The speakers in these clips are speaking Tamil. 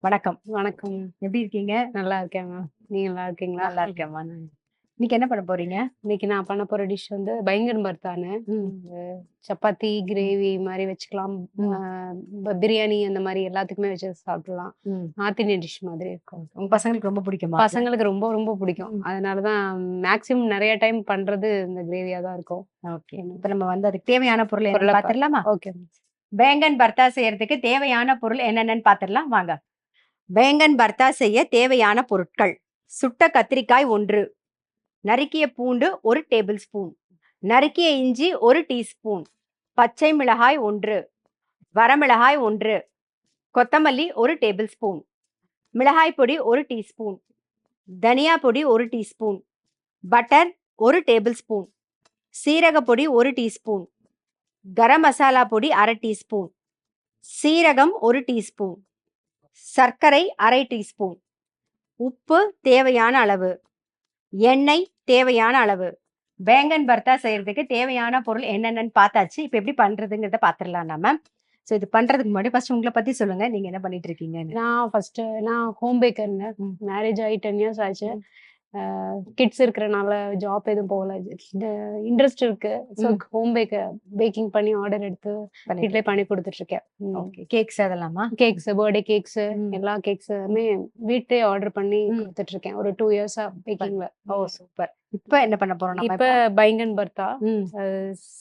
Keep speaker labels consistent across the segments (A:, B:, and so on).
A: வணக்கம்.
B: வணக்கம்.
A: எப்படி இருக்கீங்க?
B: நல்லா இருக்கேங்க. நீங்க நல்லா இருக்கீங்களா?
A: நல்லா இருக்கேன்மா. இன்னைக்கு என்ன பண்ண போறீங்க?
B: இன்னைக்கு நான் பண்ண போற டிஷ் வந்து பைங்கன் பர்த்தான்னு.
A: ம்.
B: சப்பாத்தி,
A: ம்.
B: கிரேவி மாரி வச்சுக்கலாம்.
A: ம்.
B: ஆ பிரியாணி அந்த மாரி எல்லாத்துக்குமே வச்சு சாப்பிடலாம்.
A: ம்.
B: நார்த் இந்தியன் டிஷ் மாதிரி இருக்கும்.
A: உங்க பசங்களுக்கு ரொம்ப பிடிக்குமா அது?
B: பசங்களுக்கு ரொம்ப ரொம்ப பிடிக்கும்.
A: ம்.
B: அதனால தான் மேக்ஸிமம் நெறைய டைம் பண்றது இந்த கிரேவியா தான் இருக்கும்.
A: ஓகே. இப்ப நம்ம வந்து அதுக்கு தேவையான பொருள்
B: பொருள
A: என்னன்னு பாத்துரலாமா?
B: ஓகே.
A: பேங்கன் பர்த்தா செய்யறதுக்கு தேவையான பொருள் என்னென்னன்னு பாத்துரலாம் வாங்க. பேங்கன் பர்த்தா செய்ய தேவையான பொருட்கள்: சுட்ட கத்திரிக்காய் 1, நறுக்கிய பூண்டு 1 டேபிள் ஸ்பூன், நறுக்கிய இஞ்சி 1 டீஸ்பூன், பச்சை மிளகாய் 1, வரமிளகாய் 1, கொத்தமல்லி 1 டேபிள் ஸ்பூன், மிளகாய் பொடி 1 டீஸ்பூன், தனியா பொடி 1 டீஸ்பூன், பட்டர் 1 டேபிள் ஸ்பூன், சீரக பொடி 1 டீஸ்பூன், கரம் மசாலா பொடி அரை டீஸ்பூன், சீரகம் 1 டீஸ்பூன், சர்க்கரை அரை டீஸ்பூன், உப்பு தேவையான அளவு, எண்ணெய் தேவையான அளவு. பேங்கன் பர்த்தா செய்யறதுக்கு தேவையான பொருள் என்னென்னு பார்த்தாச்சு. இப்போ எப்படி பண்றதுங்கிறத பார்த்துடலாம் நம்ம. ஸோ இது பண்றதுக்கு முன்னாடி ஃபர்ஸ்ட் உங்களை பத்தி சொல்லுங்க. நீங்க என்ன பண்ணிட்டு இருக்கீங்கன்னு.
B: நான் ஹோம் பேக்கர்ங்க. மேரேஜ் ஆகி 10 இயர்ஸ் ஆச்சு. கிட்ஸ் இருக்கிறனால ஜாப் எதுவும் போகல. இன்ட்ரெஸ்ட் இருக்கு. ஸோ ஹோம் பேக்கிங் பண்ணி ஆர்டர் எடுத்து வீட்லயே பண்ணி கொடுத்துட்டு இருக்கேன்.
A: ஓகே. கேக்ஸ் அதெல்லாமா?
B: கேக்ஸ், பர்த்டே கேக்ஸ், எல்லா கேக்ஸுமே வீட்லயே ஆர்டர் பண்ணி கொடுத்துட்டு இருக்கேன். ஒரு 2 இயர்ஸா பேக்கிங்ல.
A: ஓ சூப்பர். இப்போ என்ன பண்ண போறோம் நம்ம?
B: இப்ப பைங்கன் பர்த்தா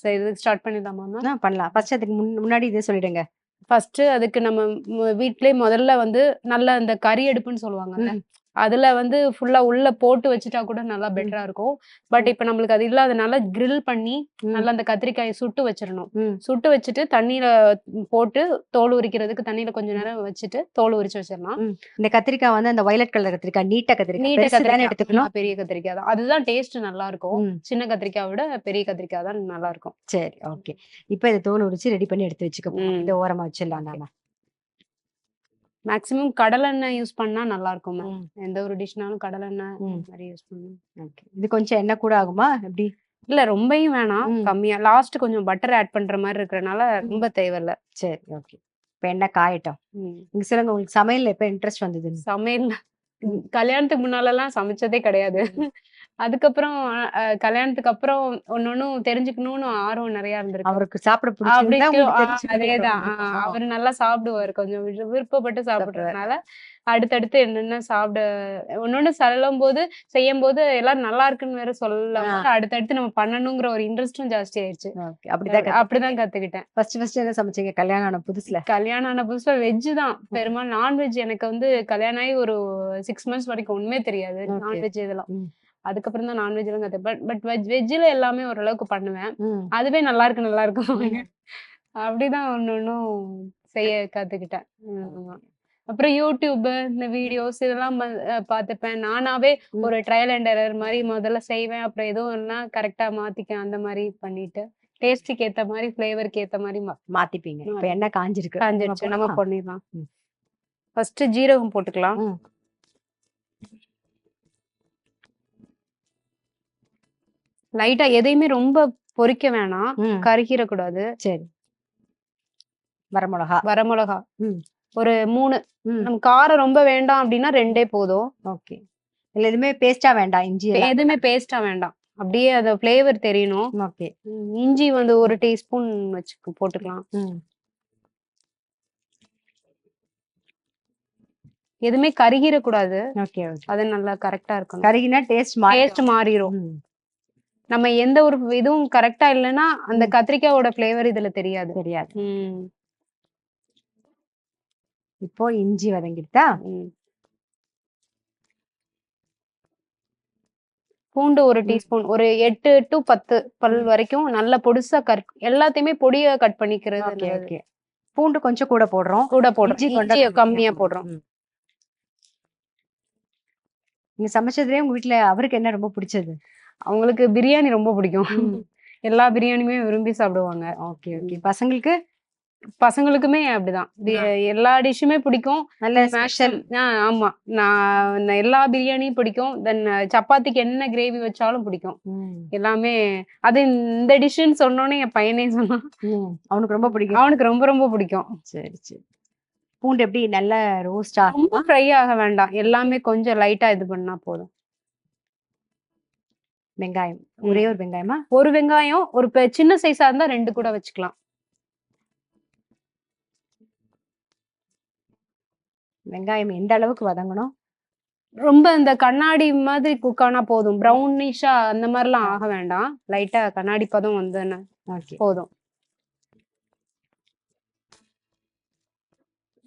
B: செய்யறதுக்கு ஸ்டார்ட் பண்ணிடலாமா?
A: பண்ணலாம். ஃபர்ஸ்ட் அதுக்கு முன்னாடி இதை சொல்லிடுங்க.
B: ஃபர்ஸ்ட் அதுக்கு நம்ம வீட்லயே முதல்ல வந்து நல்ல அந்த கறி அடுப்புன்னு சொல்லுவாங்கல்ல, அதுல வந்து ஃபுல்லா உள்ள போட்டு வச்சுட்டா கூட நல்லா பெட்டரா இருக்கும். பட் இப்ப நம்மளுக்கு அது இல்லாதனால கிரில் பண்ணி நல்லா அந்த கத்திரிக்காயை சுட்டு வச்சிடணும். சுட்டு வச்சுட்டு தண்ணியில போட்டு தோல் உரிக்கிறதுக்கு தண்ணியில கொஞ்ச நேரம் வச்சுட்டு தோல் உரிச்சு வச்சிடலாம்.
A: இந்த கத்திரிக்காய் வந்து அந்த வயலட் கலர் கத்திரிக்காய், நீட்ட கத்திரிக்காய் எடுத்துக்கணும்.
B: பெரிய கத்திரிக்காய் தான். அதுதான் டேஸ்ட் நல்லா இருக்கும். சின்ன கத்திரிக்காய் விட பெரிய கத்திரிக்காய் தான் நல்லா இருக்கும்.
A: சரி, ஓகே. இப்போ இதை தோல் உரிச்சு ரெடி பண்ணி எடுத்து வச்சுக்கோங்க. இதை ஓரமா வச்சிடலாம் நாம.
B: மேக்ஸிமம் கடலெண்ணெய் யூஸ் பண்ணா நல்லா இருக்கும். எந்த ஒரு டிஷ்னாலும் கடலெண்ணெய் மாதிரி யூஸ் பண்ணணும்.
A: ஓகே. இது கொஞ்சம் எண்ணெய் கூட ஆகுமா எப்படி?
B: இல்ல ரொம்பயும் வேணாம், கம்மியா. லாஸ்ட் கொஞ்சம் பட்டர் ஆட் பண்ற மாதிரி இருக்கறனால ரொம்ப தேவையில்ல.
A: சரி, ஓகே. இப்போ எண்ணெய் காயட்டும். நீங்க சொல்லுங்க, உங்களுக்கு சமையல்ல எப்ப இன்ட்ரெஸ்ட் வந்தது?
B: சமையல் கல்யாணத்துக்கு முன்னாலலாம் சமைச்சதே கிடையாது. அதுக்கப்புறம் கல்யாணத்துக்கு அப்புறம் ஒன்னொன்னும் தெரிஞ்சுக்கணும்னு ஆர்வம் நிறைய இருந்திருக்கு.
A: அவருக்கு சாப்பிட பிடிச்சது
B: அதேதான். அவரு நல்லா சாப்பிடுவாரு. கொஞ்சம் விருப்பப்பட்டு சாப்பிடுறதுனால அடுத்தடுத்து என்னென்ன சாப்பிட ஒன்னொன்னு செய்யும் போது எல்லாரும் நல்லா இருக்குன்னு வேற சொல்லலாம். அடுத்தடுத்து நம்ம பண்ணணுங்கிற ஒரு இன்ட்ரெஸ்டும் ஜாஸ்தி ஆயிடுச்சு. அப்படிதான் கத்துக்கிட்டேன்.
A: ஃபர்ஸ்ட் என்ன சமைச்சீங்க கல்யாணம் ஆன புதுசுல?
B: கல்யாணம் ஆன புதுசுல வெஜ் தான். பெரும்பாலும் நான்வெஜ் எனக்கு வந்து கல்யாணம் ஆகி ஒரு 6 months வரைக்கும் ஒண்ணுமே தெரியாது. நான்வெஜ் இதெல்லாம். அதுக்கப்புறம் தான் நான்வெஜ் எல்லாம் கத்துப்பேன். பட் வெஜ்ல எல்லாமே ஓரளவுக்கு பண்ணுவேன். அதுவே நல்லா இருக்கும். அப்படிதான் ஒன்னொன்னும் செய்ய கத்துக்கிட்டேன். அப்புறம் யூடியூப் இந்த வீடியோஸ் இதெல்லாம் பார்த்துப்பேன். நானாவே ஒரு ட்ரையல் அண்ட் எரர் மாதிரி முதல்ல செய்வேன். அப்புறம் எதுவும் கரெக்டா மாத்திக்க அந்த மாதிரி பண்ணிட்டு டேஸ்டுக்கு ஏத்த மாதிரி ஃபிளேவருக்கு ஏத்த மாதிரி
A: மாத்திப்பீங்க. இப்ப எண்ணெய்
B: காஞ்சிருச்சு. நம்ம பண்ணிடலாம். ஃபர்ஸ்ட் ஜீரகம் போட்டுக்கலாம். லைட்டா எதையுமே ரொம்ப பொரிக்க வேணாம், கருகிடக்கூடாது.
A: சரி.
B: வரமிளகா ஒரு 3. நம்ம காரம் ரொம்ப வேண்டாம் அப்படின்னா 2 போதும்.
A: ஓகே. இல்ல எதுவுமே பேஸ்டா வேண்டாம். இஞ்சி
B: எதுவுமே பேஸ்டா வேண்டாம். அப்படியே அந்த ஃபிளேவர் தெரியணும்.
A: ஓகே.
B: இஞ்சி வந்து 1 டீஸ்பூன் போட்டுக்கலாம். எதுவுமே கருகிடக்கூடாது.
A: ஓகே.
B: அது நல்லா கரெக்டா இருக்கணும்.
A: கருகினா டேஸ்ட் மாறிடும்.
B: நம்ம எந்த ஒரு இதுவும் கரெக்டா இல்லைன்னா அந்த கத்திரிக்காயோட ஃபிளேவர் இதுல தெரியாது.
A: இப்போ இஞ்சி வதங்கிட்டா?
B: பூண்டு 1 டீஸ்பூன். ஒரு 8 to 10 பல் வரைக்கும் நல்ல பொடிசா எல்லாத்தையுமே பொடியா கட் பண்ணிக்கிறது.
A: பூண்டு கொஞ்சம் கூட போடுறோம்.
B: இஞ்சி கம்மியா போடுறோம்.
A: நீங்க சமைச்சதுலயே உங்க வீட்டுல அவருக்கு என்ன ரொம்ப பிடிச்சது?
B: அவங்களுக்கு பிரியாணி ரொம்ப பிடிக்கும். எல்லா பிரியாணியுமே விரும்பி சாப்பிடுவாங்க.
A: Okay, okay.
B: பசங்களுக்குமே அப்படிதான். எல்லா டிஷ்ஷுமே பிடிக்கும்.
A: நல்ல ஸ்பெஷல்.
B: ஆமா. நான் எல்லா பிரியாணியும் பிடிக்கும். தென் சப்பாத்திக்கு என்ன கிரேவி வச்சாலும் பிடிக்கும். எல்லாமே. அது இந்த டிஷ்ஷுன்னு சொன்னோன்னே என் பையனே சொன்னான்.
A: அவனுக்கு ரொம்ப பிடிக்கும்.
B: அவனுக்கு ரொம்ப ரொம்ப பிடிக்கும்.
A: சரி, சரி. பூண்டு எப்படி நல்ல ரோஸ்ட்
B: ரொம்ப
A: ஆகுமா?
B: ஃப்ரை ஆக வேண்டாம். எல்லாமே கொஞ்சம் லைட்டா இது பண்ணா போதும்.
A: வெங்காயம். ஒரே ஒரு வெங்காயமா?
B: ஒரு வெங்காயம், ஒரு சின்ன சைஸா இருந்தா 2 கூட வச்சுக்கலாம்.
A: வெங்காயம் எந்த அளவுக்கு வதங்கணும்?
B: ரொம்ப இந்த கண்ணாடி மாதிரி குக் ஆனா போதும். ப்ரௌனிஷா அந்த மாரிலாம் ஆக வேண்டாம். லைட்டா கண்ணாடி பதம் வந்ததுன்னா
A: ஓகே.
B: போதும்.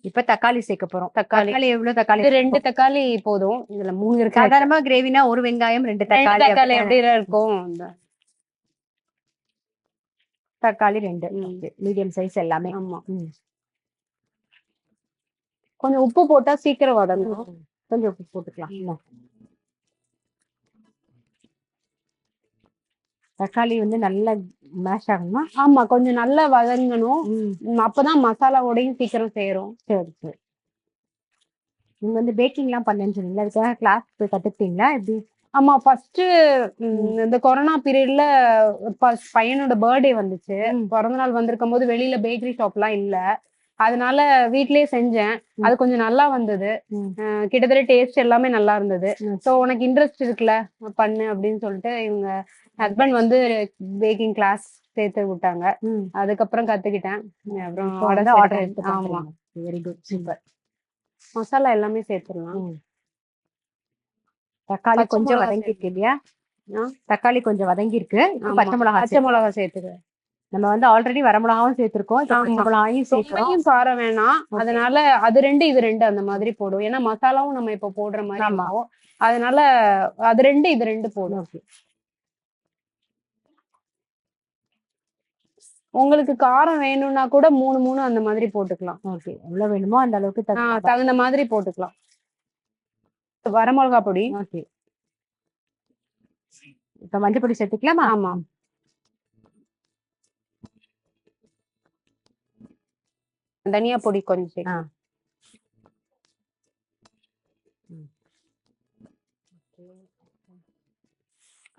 A: இப்ப தக்காளி சேர்க்க போறோம்.
B: தக்காளி.
A: தக்காளி எவ்வளவு தக்காளி?
B: இது 2 தக்காளி போதும். இதுல 3 இருக்கு.
A: சாதாரணமா கிரேவினா ஒரு வெங்காயம் 2
B: 2
A: தக்காளி
B: தக்காளி எப்படிலாம் இருக்கும்?
A: தக்காளி 2. மீடியம் சைஸ் எல்லாமே.
B: ஆமா. கொஞ்சம் உப்பு போட்டா சீக்கிரம் வதங்கும்.
A: கொஞ்சம் உப்பு போட்டுக்கலாம். தக்காளி வந்து நல்லா மேஷ் ஆகணுமா?
B: ஆமா, கொஞ்சம் நல்லா வதங்கணும். அப்பதான் மசாலாவோடையும் சீக்கிரம் சேரும்.
A: சரி சரி. நீங்க வந்து பேக்கிங்லாம் பண்ணேன்னு சொன்னீங்களா? அதுக்காக கிளாஸ் போய் கத்துக்கிட்டீங்களா எப்படி?
B: ஆமா, ஃபர்ஸ்ட் இந்த கொரோனா பீரியட்ல பையனோட பர்த்டே வந்துச்சு. பிறந்த நாள் வந்திருக்கும் போது வெளியில பேக்கரி ஷாப்லாம் இல்ல. அதனால வீட்லயே செஞ்சேன். அது கொஞ்சம் நல்லா வந்தது. கிட்டத்தட்ட டேஸ்ட் எல்லாமே நல்லா இருந்தது. சோ உனக்கு இன்ட்ரெஸ்ட் இருக்குல்ல, பண்ணு அப்படின்னு சொல்லிட்டு இவங்க ஹஸ்பண்ட் வந்து பேக்கிங் கிளாஸ் சேர்த்து விட்டாங்க. அதுக்கப்புறம் கத்துக்கிட்டேன். அப்புறம் ஆர்டர் எடுத்து. ஆமா,
A: வெரி குட், சூப்பர்.
B: மசாலா எல்லாமே சேர்த்துடலாம்.
A: தக்காளி கொஞ்சம் வதங்கி இருக்கு இல்லையா? தக்காளி கொஞ்சம் வதங்கி இருக்கு. பச்சை மிளகா
B: சேர்த்துக்கிறேன்.
A: நம்ம வந்து ஆல்ரெடி வரமிளகாவும் சேர்த்திருக்கோம். பச்சை மிளகாயும் சேர்க்கிறோம்.
B: காரம் வேணாம். அதனால அது 2 இது 2 அந்த மாதிரி போடும். ஏன்னா மசாலாவும் நம்ம இப்ப போடுற மாதிரி இருக்கும். அதனால அது 2 இது 2 போடும். உங்களுக்கு காரம் வேணும்னா கூட 3 அந்த மாதிரி போட்டுக்கலாம்.
A: ஓகே, எவ்வளவு வேணுமோ அந்த அளவுக்கு
B: தகுந்த மாதிரி போட்டுக்கலாம். வரமிளகா பொடி.
A: ஓகே. இப்ப மஞ்சள் பொடி சேர்த்துக்கலாமா?
B: ஆமா. தனியா பொடி கொஞ்சம் சேர்க்கலாம்.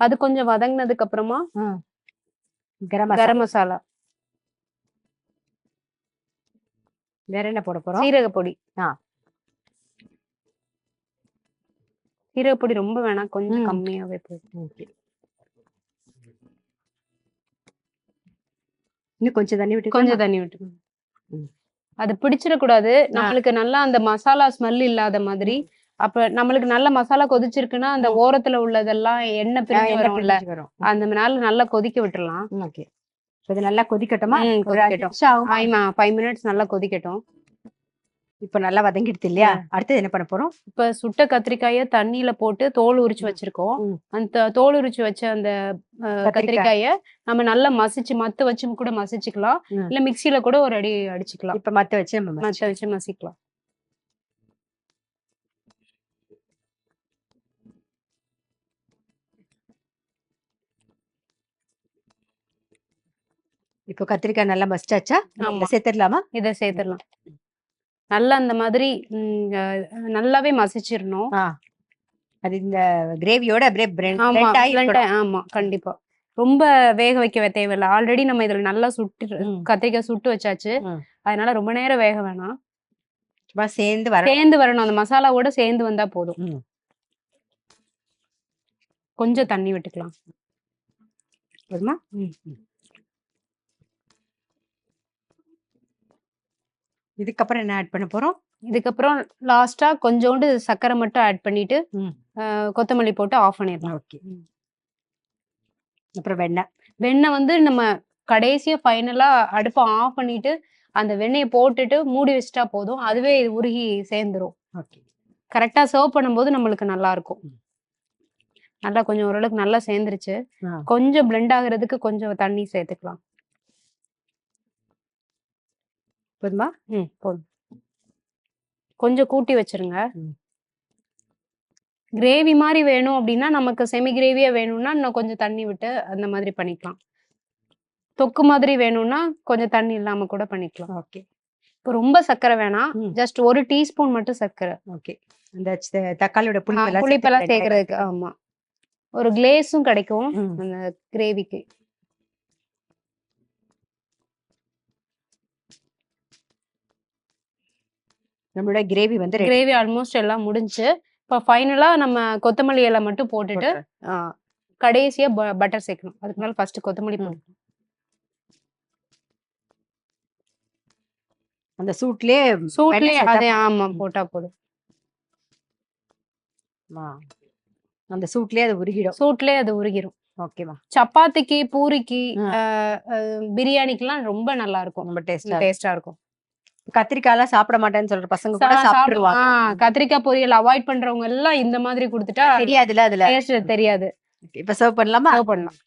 B: அது கொஞ்சம் வதங்கினதுக்கு அப்புறமா கரம் மசாலா.
A: வேற என்ன போட போறோம்?
B: சீரக பொடி. சீரக பொடி ரொம்ப வேணாம், கொஞ்சம் கம்மியாவே போதும்.
A: இன்னும் கொஞ்சம் தண்ணி விட்டு
B: அது பிடிச்சிடக்கூடாது. நம்மளுக்கு நல்லா அந்த மசாலா ஸ்மெல் இல்லாத மாதிரி. அப்ப நம்மளுக்கு நல்ல மசாலா கொதிச்சிருக்குன்னா அந்த ஓரத்துல உள்ளதெல்லாம் எண்ணெய் பிரிஞ்சு வரும்ல, அந்த மேல நல்லா கொதிக்க விட்டுறலாம்.
A: ஓகே. இது நல்லா கொதிக்கட்டுமா?
B: கொதிக்கட்டும். 5 மினிட்ஸ் நல்லா கொதிக்கட்டும்.
A: இப்ப நல்லா வதங்கிடுது இல்லையா? அடுத்து என்ன பண்ண போறோம்?
B: இப்ப சுட்ட கத்திரிக்காய தண்ணியில போட்டு தோல் உரிச்சு வச்சிருக்கோம். அந்த தோல் உரிச்சு வச்ச அந்த கத்திரிக்காய நம்ம நல்லா மசிச்சு மத்த வச்சு கூட மசிச்சுக்கலாம். இல்ல மிக்சியில கூட ஒரு அடி அடிச்சுக்கலாம்.
A: இப்ப மத்த வச்சு
B: மசிக்கலாம்.
A: இப்போ கத்திரிக்காய் நல்லா மசிச்சாச்சா? சேர்த்துடலாமா?
B: இதை சேர்த்துடலாம். நல்லா அந்த மாதிரி நல்லாவே மசிச்சிடணும்.
A: அது இந்த கிரேவியோட அப்படியே
B: ஆமா, கண்டிப்பா. ரொம்ப வேக வைக்க தேவையில்லை. ஆல்ரெடி நம்ம இதுல நல்லா கத்திரிக்காய் சுட்டு வச்சாச்சு. அதனால ரொம்ப நேரம் வேக வேணாம். சேர்ந்து வரணும். அந்த மசாலாவோட சேர்ந்து வந்தா போதும். கொஞ்சம் தண்ணி விட்டுக்கலாம்.
A: இதுக்கப்புறம் என்ன ஆட் பண்ண போறோம்?
B: இதுக்கப்புறம் லாஸ்டா கொஞ்சோண்டு சர்க்கரை மட்டும் ஆட் பண்ணிட்டு கொத்தமல்லி போட்டு ஆஃப் பண்ணிடலாம்.
A: ஓகே. அப்புறம்
B: வெண்ணெய் வந்து நம்ம கடைசியா ஃபைனலா அடுப்பை ஆஃப் பண்ணிட்டு அந்த வெண்ணெயை போட்டுட்டு மூடி வச்சுட்டா போதும். அதுவே உருகி சேர்ந்துரும். கரெக்டா சர்வ் பண்ணும்போது நம்மளுக்கு நல்லா இருக்கும். நல்லா கொஞ்சம் ஓரளவுக்கு நல்லா சேர்ந்துருச்சு. கொஞ்சம் பிளெண்ட் ஆகுறதுக்கு கொஞ்சம் தண்ணி சேர்த்துக்கலாம்.
A: போதுமா?
B: போதும். கொஞ்சம் கூட்டி வச்சிருங்க. கிரேவி மாதிரி வேணும் அப்படின்னா, நமக்கு செமி கிரேவியா வேணும்னா இன்னும் கொஞ்சம் தண்ணி விட்டு அந்த மாதிரி பண்ணிக்கலாம். தொக்கு மாதிரி வேணும்னா கொஞ்சம் தண்ணி இல்லாம கூட பண்ணிக்கலாம்.
A: ஓகே.
B: இப்போ ரொம்ப சர்க்கரை வேணாம், ஜஸ்ட் 1 டீஸ்பூன் மட்டும் சர்க்கரை.
A: ஓகே. அந்த தக்காளியோட
B: புளிப்பெல்லாம் சேர்க்கறதுக்கு. ஆமா, ஒரு கிளேஸும் கிடைக்கும் அந்த கிரேவிக்கு.
A: நம்மளோட கிரேவி வந்து ரெடி.
B: கிரேவி ஆல்மோஸ்ட் எல்லாம் முடிஞ்சு இப்போ ஃபைனலா நம்ம கொத்தமல்லி இலை மட்டும் போட்டுட்டு கடைசியா பட்டர் சேர்க்கணும். அதுக்கு மேல ஃபர்ஸ்ட் கொத்தமல்லி போடணும்.
A: அந்த சூட்லயே
B: அதே ஆமா போட்டா போதும்.
A: அந்த சூட்லயே அது உருகிடும். ஓகேவா?
B: சப்பாத்திக்கு, பூரிக்கு, பிரியாணிக்குலாம் ரொம்ப நல்லா இருக்கும்.
A: ரொம்ப
B: டேஸ்டா இருக்கும்.
A: கத்திரிக்காய்லாம் சாப்பிட மாட்டேன்னு சொல்ற பசங்க கூட சாப்பிடுவாங்க.
B: கத்திரிக்காய் பொரியல் அவாய்ட் பண்றவங்க எல்லாம் இந்த மாதிரி கொடுத்துட்டா
A: தெரியாதுல, அதுல
B: டேஸ்ட் தெரியாது.
A: இப்ப சர்வ் பண்ணலாமா?
B: சர்வ் பண்ணலாம்.